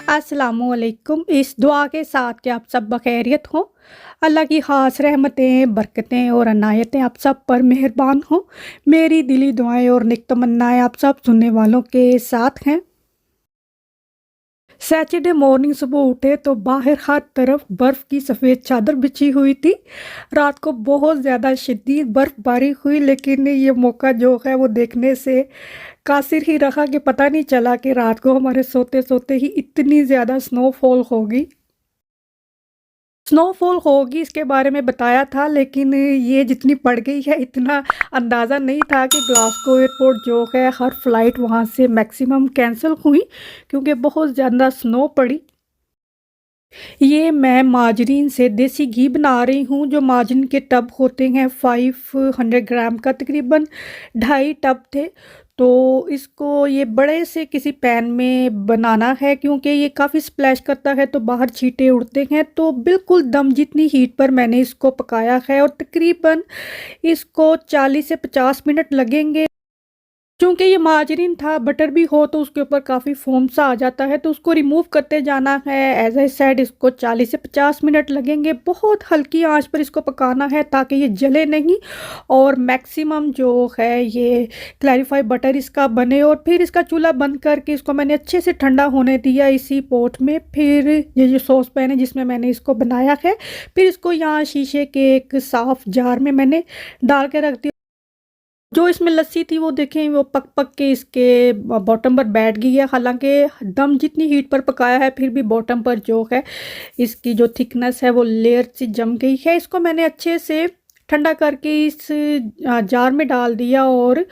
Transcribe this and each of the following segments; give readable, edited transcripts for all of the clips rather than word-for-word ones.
अस्सलामुअलैकुम। इस दुआ के साथ कि आप सब बखैरियत हों। अल्लाह की ख़ास रहमतें, बरकतें और अनायतें आप सब पर मेहरबान हों। मेरी दिली दुआएं और नेक तमन्नाएं आप सब सुनने वालों के साथ हैं। सैटरडे मॉर्निंग सुबह उठे तो बाहर हर तरफ बर्फ़ की सफ़ेद चादर बिछी हुई थी। रात को बहुत ज़्यादा शदीद बर्फ़बारी हुई, लेकिन ये मौका जो है वो देखने से कासिर ही रहा कि पता नहीं चला कि रात को हमारे सोते-सोते ही इतनी ज़्यादा स्नोफॉल होगी। स्नोफॉल होगी इसके बारे में बताया था, लेकिन ये जितनी पड़ गई है इतना अंदाज़ा नहीं था कि ग्लासगो एयरपोर्ट जो है हर फ़्लाइट वहाँ से मैक्सिमम कैंसिल हुई क्योंकि बहुत ज़्यादा स्नो पड़ी। ये मैं माजरीन से देसी घी बना रही हूँ। जो माजरीन के टब होते हैं 500 ग्राम का तकरीबन 2.5 टब थे। तो इसको ये बड़े से किसी पैन में बनाना है क्योंकि ये काफ़ी स्प्लैश करता है तो बाहर छींटे उड़ते हैं। तो बिल्कुल दम जितनी हीट पर मैंने इसको पकाया है और तकरीबन इसको 40 से 50 मिनट लगेंगे। चूँकि ये मार्जरीन था, बटर भी हो तो उसके ऊपर काफ़ी फ़ोम सा आ जाता है, तो उसको रिमूव करते जाना है। एज़ आई सेड इसको 40 से 50 मिनट लगेंगे। बहुत हल्की आंच पर इसको पकाना है ताकि ये जले नहीं और मैक्सिमम जो है ये क्लैरिफाई बटर इसका बने। और फिर इसका चूल्हा बंद करके इसको मैंने अच्छे से ठंडा होने दिया इसी पॉट में। फिर ये जो सॉस पैन है जिसमें मैंने इसको बनाया है, फिर इसको यहाँ शीशे के एक साफ़ जार में मैंने डाल के रख दिया। जो इसमें लस्सी थी वो देखें वो पक पक के इसके बॉटम पर बैठ गई है। हालांकि दम जितनी हीट पर पकाया है फिर भी बॉटम पर जो है इसकी जो थिकनेस है वो लेयर से जम गई है। इसको मैंने अच्छे से ठंडा करके इस जार में डाल दिया और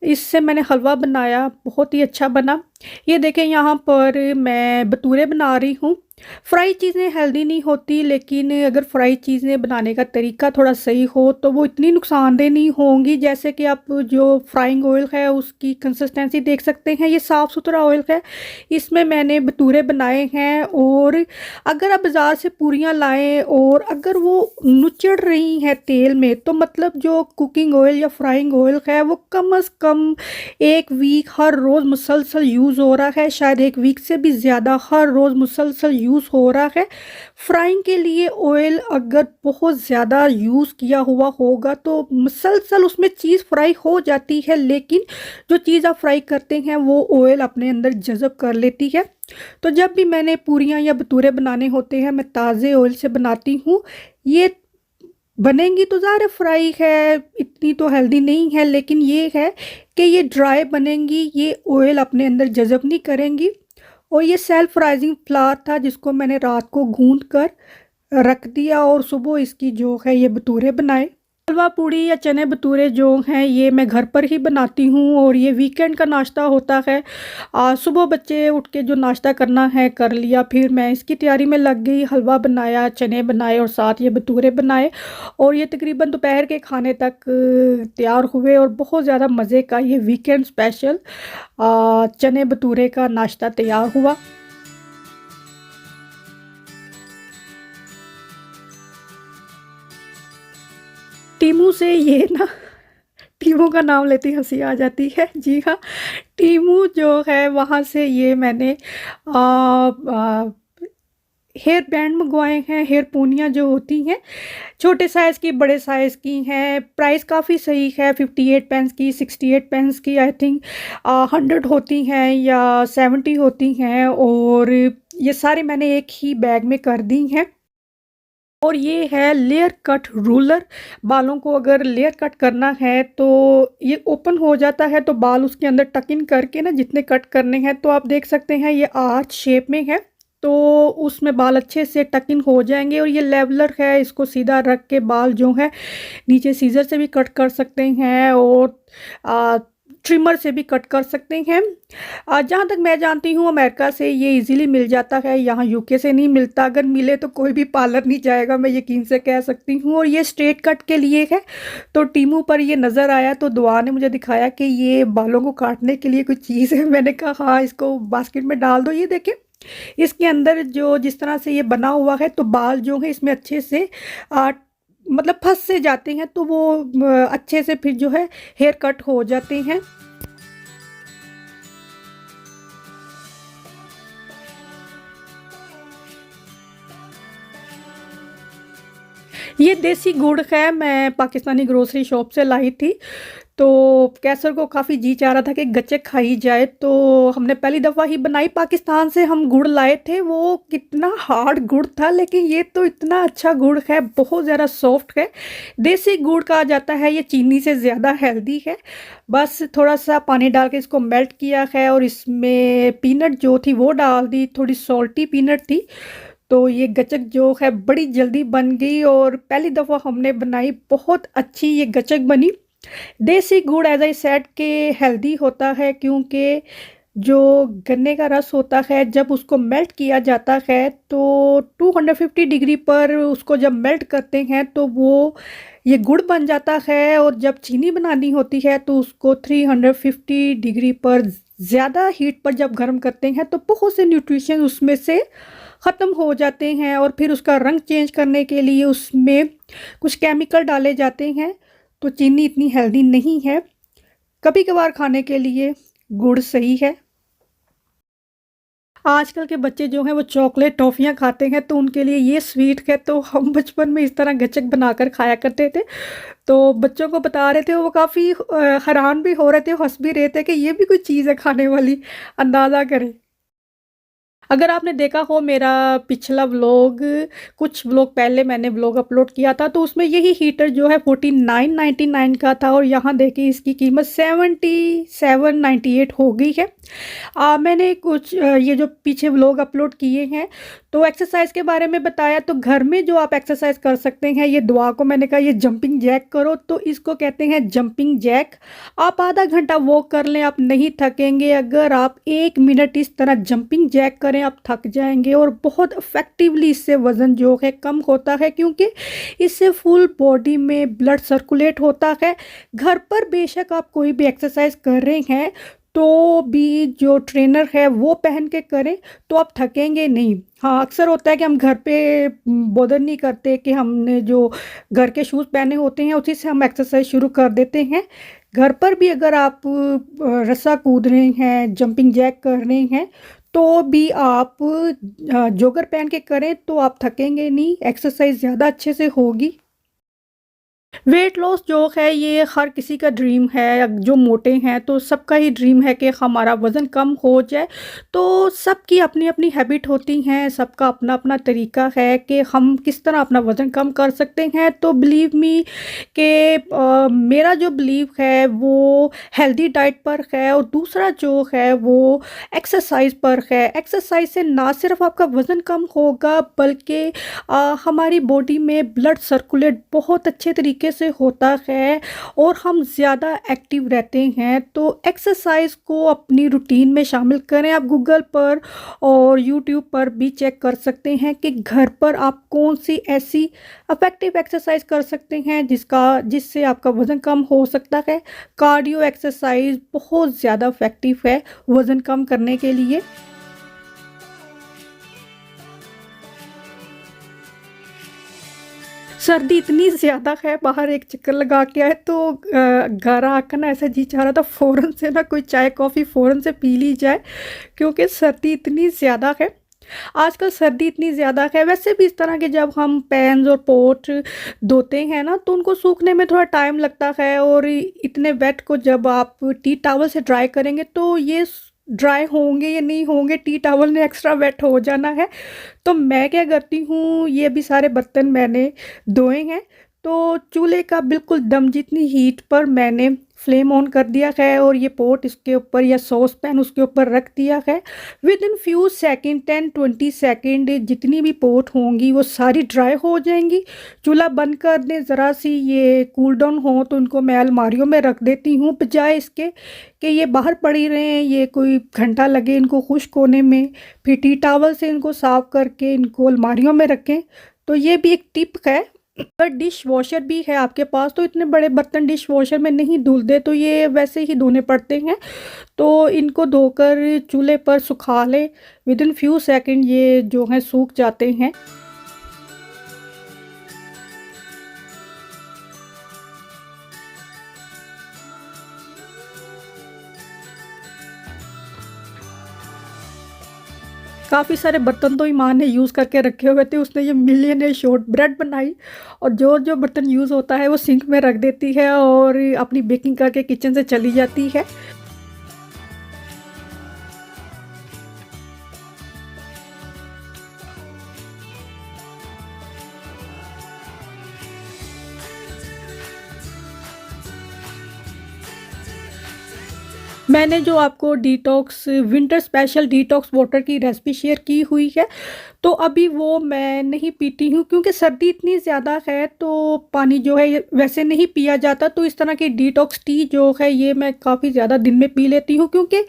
इससे मैंने हलवा बनाया, बहुत ही अच्छा बना। ये देखें यहाँ पर मैं भटूरे बना रही हूँ। फ्राई चीज़ें हेल्दी नहीं होती, लेकिन अगर फ्राई चीज़ें बनाने का तरीका थोड़ा सही हो तो वो इतनी नुकसानदेह नहीं होंगी। जैसे कि आप जो फ्राइंग ऑयल है उसकी कंसिस्टेंसी देख सकते हैं, ये साफ़ सुथरा ऑयल है। इसमें मैंने भटूरे बनाए हैं। और अगर आप बाज़ार से पूरियाँ लाएं और अगर वो नुचड़ रही हैं तेल में तो मतलब जो कुकिंग ऑयल या फ्राइंग ऑयल है वो कम अज़ कम 1 वीक हर रोज़ मुसलसल यूज़ हो रहा है, शायद 1 वीक से भी ज़्यादा हर रोज़ मुसलसल यूज़ हो रहा है। फ्राइंग के लिए ऑयल अगर बहुत ज़्यादा यूज़ किया हुआ होगा तो मुसलसल उसमें चीज़ फ्राई हो जाती है, लेकिन जो चीज़ आप फ्राई करते हैं वो ऑयल अपने अंदर जज़ब कर लेती है। तो जब भी मैंने पूरियाँ या भटूरे बनाने होते हैं मैं ताज़े ऑयल से बनाती हूँ। ये बनेंगी तो ज़ाहिर फ्राई है, इतनी तो हेल्दी नहीं है, लेकिन ये है कि ये ड्राई बनेंगी, ये ऑयल अपने अंदर जज़ब नहीं करेंगी। और ये सेल्फ राइजिंग फ्लावर था जिसको मैंने रात को गूंद कर रख दिया और सुबह इसकी जो है ये भटूरे बनाए। हलवा पूड़ी या चने भटूरे जो हैं ये मैं घर पर ही बनाती हूँ और ये वीकेंड का नाश्ता होता है। सुबह बच्चे उठ के जो नाश्ता करना है कर लिया, फिर मैं इसकी तैयारी में लग गई। हलवा बनाया, चने बनाए और साथ ये भटूरे बनाए और ये तकरीबन दोपहर के खाने तक तैयार हुए और बहुत ज़्यादा मज़े का ये वीकेंड स्पेशल चने भटूरे का नाश्ता तैयार हुआ। टीमू से ये ना टीमू का नाम लेते ही हंसी आ जाती है। जी हाँ, टीमू जो है वहाँ से ये मैंने हेयर बैंड मंगवाए हैं। हेयर पूनियाँ जो होती हैं छोटे साइज़ की, बड़े साइज़ की हैं। प्राइस काफ़ी सही है, 58 पेंस की, 68 पेंस की, आई थिंक 100 होती हैं या 70 होती हैं। और ये सारे मैंने एक ही बैग में कर दी हैं। और ये है लेयर कट रूलर। बालों को अगर लेयर कट करना है तो ये ओपन हो जाता है तो बाल उसके अंदर टक इन करके ना जितने कट करने हैं तो आप देख सकते हैं ये आर्च शेप में है तो उसमें बाल अच्छे से टक इन हो जाएंगे। और ये लेवलर है, इसको सीधा रख के बाल जो है नीचे सीजर से भी कट कर सकते हैं और ट्रिमर से भी कट कर सकते हैं। जहाँ तक मैं जानती हूँ अमेरिका से ये इजीली मिल जाता है, यहाँ यूके से नहीं मिलता। अगर मिले तो कोई भी पार्लर नहीं जाएगा, मैं यकीन से कह सकती हूँ। और ये स्ट्रेट कट के लिए है। तो टीमू पर ये नज़र आया तो दुआ ने मुझे दिखाया कि ये बालों को काटने के लिए कुछ चीज़ है। मैंने कहा हाँ, इसको बास्केट में डाल दो। ये देखें इसके अंदर जो जिस तरह से ये बना हुआ है तो बाल जो है इसमें अच्छे से आ, मतलब फंस से जाते हैं तो वो अच्छे से फिर जो है हेयर कट हो जाते हैं। ये देसी गुड़ है, मैं पाकिस्तानी ग्रोसरी शॉप से लाई थी। तो कैसर को काफ़ी जी चाह रहा था कि गच्चक खाई जाए, तो हमने पहली दफ़ा ही बनाई। पाकिस्तान से हम गुड़ लाए थे, वो कितना हार्ड गुड़ था, लेकिन ये तो इतना अच्छा गुड़ है, बहुत ज़्यादा सॉफ्ट है। देसी गुड़ कहा जाता है, ये चीनी से ज़्यादा हेल्दी है। बस थोड़ा सा पानी डाल के इसको मेल्ट किया है और इसमें पीनट जो थी वो डाल दी, थोड़ी सॉल्टी पीनट थी। तो ये गचक जो है बड़ी जल्दी बन गई और पहली दफ़ा हमने बनाई, बहुत अच्छी ये गचक बनी। देसी गुड़ एज आई सेड के हेल्दी होता है, क्योंकि जो गन्ने का रस होता है जब उसको मेल्ट किया जाता है तो 250 डिग्री पर उसको जब मेल्ट करते हैं तो वो ये गुड़ बन जाता है। और जब चीनी बनानी होती है तो उसको 350 डिग्री पर ज़्यादा हीट पर जब गर्म करते हैं तो बहुत से न्यूट्रिशन उसमें से ख़त्म हो जाते हैं और फिर उसका रंग चेंज करने के लिए उसमें कुछ केमिकल डाले जाते हैं। तो चीनी इतनी हेल्दी नहीं है, कभी कभार खाने के लिए गुड़ सही है। आजकल के बच्चे जो हैं वो चॉकलेट टॉफ़ियाँ खाते हैं, तो उनके लिए ये स्वीट है। तो हम बचपन में इस तरह गच्चक बनाकर खाया करते थे। तो बच्चों को बता रहे थे, वो काफ़ी हैरान भी हो रहे थे, हंस भी रहे थे कि ये भी कोई चीज़ है खाने वाली, अंदाज़ा करें। अगर आपने देखा हो मेरा पिछला व्लॉग, कुछ व्लॉग पहले मैंने व्लॉग अपलोड किया था, तो उसमें यही हीटर जो है 4999 का था और यहाँ देखिए इसकी कीमत 7798 हो गई है। मैंने कुछ ये जो पीछे व्लॉग अपलोड किए हैं तो एक्सरसाइज के बारे में बताया। तो घर में जो आप एक्सरसाइज कर सकते हैं, ये दुआ को मैंने कहा ये जंपिंग जैक करो, तो इसको कहते हैं जंपिंग जैक। आप आधा घंटा वॉक कर लें, आप नहीं थकेंगे। अगर आप 1 मिनट इस तरह जंपिंग जैक करें आप थक जाएंगे। और बहुत इफ़ेक्टिवली इससे वज़न जो है कम होता है, क्योंकि इससे फुल बॉडी में ब्लड सर्कुलेट होता है। घर पर बेशक आप कोई भी एक्सरसाइज कर रहे हैं तो भी जो ट्रेनर है वो पहन के करें तो आप थकेंगे नहीं। हाँ, अक्सर होता है कि हम घर पे बॉदर नहीं करते कि हमने जो घर के शूज़ पहने होते हैं उसी से हम एक्सरसाइज शुरू कर देते हैं। घर पर भी अगर आप रस्सा कूद रहे हैं, जंपिंग जैक कर रहे हैं, तो भी आप जॉगर पहन के करें तो आप थकेंगे नहीं, एक्सरसाइज ज़्यादा अच्छे से होगी। वेट लॉस जो है ये हर किसी का ड्रीम है। जो मोटे हैं तो सबका ही ड्रीम है कि हमारा वज़न कम हो जाए। तो सबकी अपनी अपनी हैबिट होती हैं, सबका अपना अपना तरीका है कि हम किस तरह अपना वज़न कम कर सकते हैं। तो बिलीव मी कि मेरा जो बिलीव है वो हेल्दी डाइट पर है और दूसरा जो है वो एक्सरसाइज पर है। एक्सरसाइज से ना सिर्फ आपका वज़न कम होगा, बल्कि हमारी बॉडी में ब्लड सर्कुलेट बहुत अच्छे तरीके से होता है और हम ज़्यादा एक्टिव रहते हैं। तो एक्सरसाइज को अपनी रूटीन में शामिल करें। आप गूगल पर और यूट्यूब पर भी चेक कर सकते हैं कि घर पर आप कौन सी ऐसी इफेक्टिव एक्सरसाइज कर सकते हैं जिससे आपका वज़न कम हो सकता है। कार्डियो एक्सरसाइज बहुत ज़्यादा इफेक्टिव है वज़न कम करने के लिए। सर्दी इतनी ज़्यादा है, बाहर एक चक्कर लगा के आए तो घर आकर ना ऐसा जी चाह रहा था फ़ौरन से ना कोई चाय कॉफ़ी फ़ौरन से पी ली जाए, क्योंकि सर्दी इतनी ज़्यादा है। आजकल सर्दी इतनी ज़्यादा है। वैसे भी इस तरह के जब हम पैन्स और पॉट धोते हैं ना तो उनको सूखने में थोड़ा टाइम लगता है, और इतने वेट को जब आप टी टॉवल से ड्राई करेंगे तो ये ड्राई होंगे या नहीं होंगे, टी टॉवल ने एक्स्ट्रा वेट हो जाना है। तो मैं क्या करती हूँ, ये भी सारे बर्तन मैंने धोए हैं तो चूल्हे का बिल्कुल दम जितनी हीट पर मैंने फ्लेम ऑन कर दिया है और ये पोट इसके ऊपर या सॉस पैन उसके ऊपर रख दिया है। With in few second 10-20 second जितनी भी पोट होंगी वो सारी ड्राई हो जाएंगी। चूल्हा बंद कर दें, ज़रा सी ये कूल डाउन हो तो उनको मैं अलमारियों में रख देती हूँ, बजाय इसके कि ये बाहर पड़ी रहें, ये कोई घंटा लगे इनको खुश्क होने में। फिर टी टावल से इनको साफ़ करके इनको अलमारियों में रखें। तो ये भी एक टिप है। अगर डिश वॉशर भी है आपके पास तो इतने बड़े बर्तन डिश वॉशर में नहीं धुलते, तो ये वैसे ही धोने पड़ते हैं। तो इनको धोकर चूल्हे पर सुखा लें, विद इन फ्यू सेकंड ये जो है सूख जाते हैं। काफ़ी सारे बर्तन तो ईमान ने यूज़ करके रखे हुए थे। उसने ये मिलियनेयर शॉर्ट ब्रेड बनाई और जो बर्तन यूज़ होता है वो सिंक में रख देती है और अपनी बेकिंग करके किचन से चली जाती है। मैंने जो आपको detox winter special detox water की रेसिपी शेयर की हुई है, तो अभी वो मैं नहीं पीती हूँ क्योंकि सर्दी इतनी ज़्यादा है तो पानी जो है ये वैसे नहीं पिया जाता। तो इस तरह की डिटॉक्स टी जो है ये मैं काफ़ी ज़्यादा दिन में पी लेती हूँ क्योंकि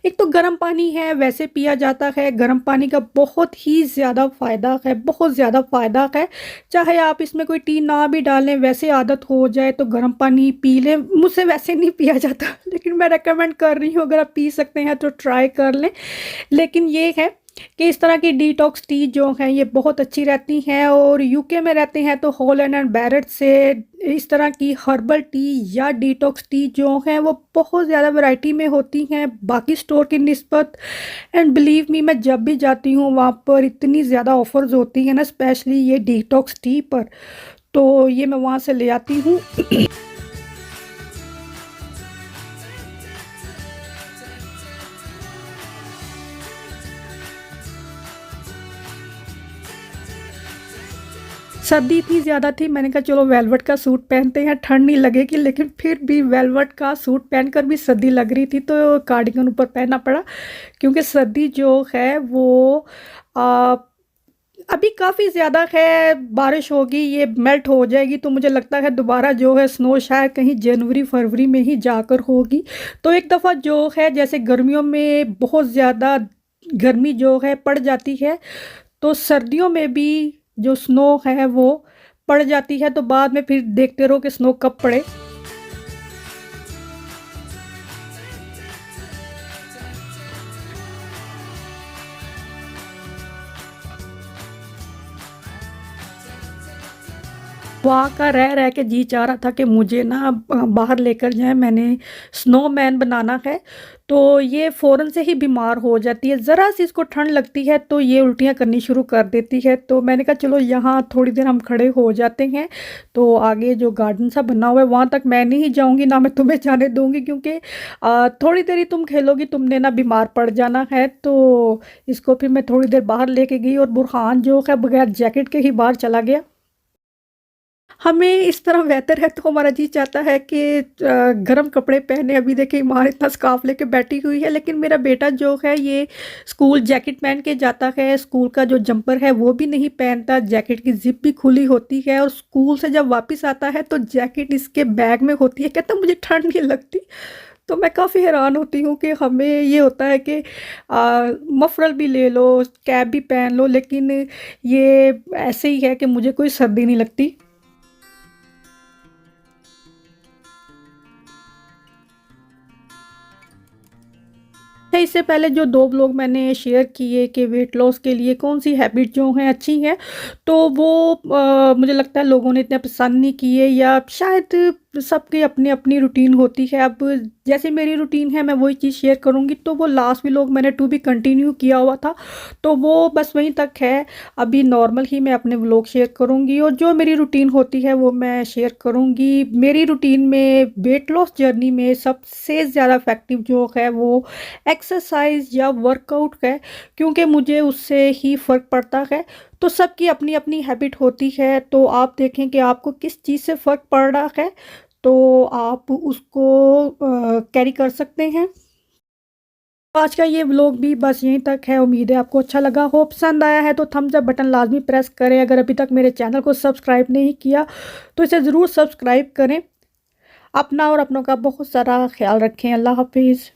एक तो गर्म पानी है, वैसे पिया जाता है। गर्म पानी का बहुत ही ज़्यादा फ़ायदा है, बहुत ज़्यादा फ़ायदा है। चाहे आप इसमें कोई टी ना भी डालें, वैसे आदत हो जाए तो गर्म पानी पी लें। मुझसे वैसे नहीं पिया जाता लेकिन मैं रेकमेंड कर रही हूँ, अगर आप पी सकते हैं तो ट्राई कर लें। लेकिन ये है कि इस तरह की डिटॉक्स टी जो हैं ये बहुत अच्छी रहती हैं और यूके में रहते हैं तो हॉलैंड एंड बैरेट से इस तरह की हर्बल टी या डिटॉक्स टी जो हैं वो बहुत ज़्यादा वैरायटी में होती हैं बाकी स्टोर की निस्बत। एंड बिलीव मी, मैं जब भी जाती हूँ वहाँ पर इतनी ज़्यादा ऑफर्स होती हैं ना, स्पेशली ये डिटॉक्स टी पर, तो ये मैं वहाँ से ले आती हूँ। सर्दी इतनी ज़्यादा थी, मैंने कहा चलो वेलवेट का सूट पहनते हैं, ठंड नहीं लगेगी। लेकिन फिर भी वेलवेट का सूट पहनकर भी सर्दी लग रही थी तो कार्डिगन ऊपर पहनना पड़ा क्योंकि सर्दी जो है वो आ, अभी काफ़ी ज़्यादा है। बारिश होगी, ये मेल्ट हो जाएगी तो मुझे लगता है दोबारा जो है स्नो शायद कहीं जनवरी फरवरी में ही जाकर होगी। तो एक दफ़ा जो है जैसे गर्मियों में बहुत ज़्यादा गर्मी जो है पड़ जाती है तो सर्दियों में भी जो स्नो है वो पड़ जाती है। तो बाद में फिर देखते रहो कि स्नो कब पड़े। वहाँ का रह के जी चाह रहा था कि मुझे ना बाहर लेकर जाएं, मैंने स्नोमैन बनाना है। तो ये फ़ौरन से ही बीमार हो जाती है, ज़रा सी इसको ठंड लगती है तो ये उल्टियाँ करनी शुरू कर देती है। तो मैंने कहा चलो यहाँ थोड़ी देर हम खड़े हो जाते हैं। तो आगे जो गार्डन सा बना हुआ है वहाँ तक मैं नहीं जाऊँगी, ना मैं तुम्हें जाने दूँगी क्योंकि थोड़ी देर ही तुम खेलोगी, तुमने ना बीमार पड़ जाना है। तो इसको फिर मैं थोड़ी देर बाहर लेके गई और बुरहान जो है बगैर जैकेट के ही बाहर चला गया। हमें इस तरह वेदर है तो हमारा जी चाहता है कि गर्म कपड़े पहने। अभी देखिए ईमान इतना स्कार्फ लेके बैठी हुई है, लेकिन मेरा बेटा जो है ये स्कूल जैकेट पहन के जाता है। स्कूल का जो जंपर है वो भी नहीं पहनता, जैकेट की जिप भी खुली होती है और स्कूल से जब वापस आता है तो जैकेट इसके बैग में होती है। कहता मुझे ठंड नहीं लगती। तो मैं काफ़ी हैरान होती हूँ कि हमें ये होता है कि मफरल भी ले लो, कैप भी पहन लो, लेकिन ये ऐसे ही है कि मुझे कोई सर्दी नहीं लगती। अच्छा, इससे पहले जो 2 व्लॉग मैंने शेयर किए कि वेट लॉस के लिए कौन सी हैबिट जो हैं अच्छी हैं, तो वो मुझे लगता है लोगों ने इतना पसंद नहीं किए या शायद सबकी अपनी अपनी रूटीन होती है। अब जैसे मेरी रूटीन है मैं वही चीज़ शेयर करूँगी। तो वो लास्ट व्लॉग मैंने टू बी कंटिन्यू किया हुआ था तो वो बस वहीं तक है। अभी नॉर्मल ही मैं अपने व्लॉग शेयर करूँगी और जो मेरी रूटीन होती है वो मैं शेयर करूँगी। मेरी रूटीन में वेट लॉस जर्नी में सबसे ज़्यादा इफ़ेक्टिव जो है वो एक्सरसाइज या वर्कआउट है क्योंकि मुझे उससे ही फ़र्क पड़ता है। तो सबकी अपनी अपनी हैबिट होती है, तो आप देखें कि आपको किस चीज़ से फ़र्क पड़ रहा है तो आप उसको कैरी कर सकते हैं। आज का ये व्लॉग भी बस यहीं तक है। उम्मीद है आपको अच्छा लगा हो। पसंद आया है तो थम्स अप बटन लाजमी प्रेस करें। अगर अभी तक मेरे चैनल को सब्सक्राइब नहीं किया तो इसे ज़रूर सब्सक्राइब करें। अपना और अपनों का बहुत सारा ख्याल रखें। अल्लाह हाफिज़।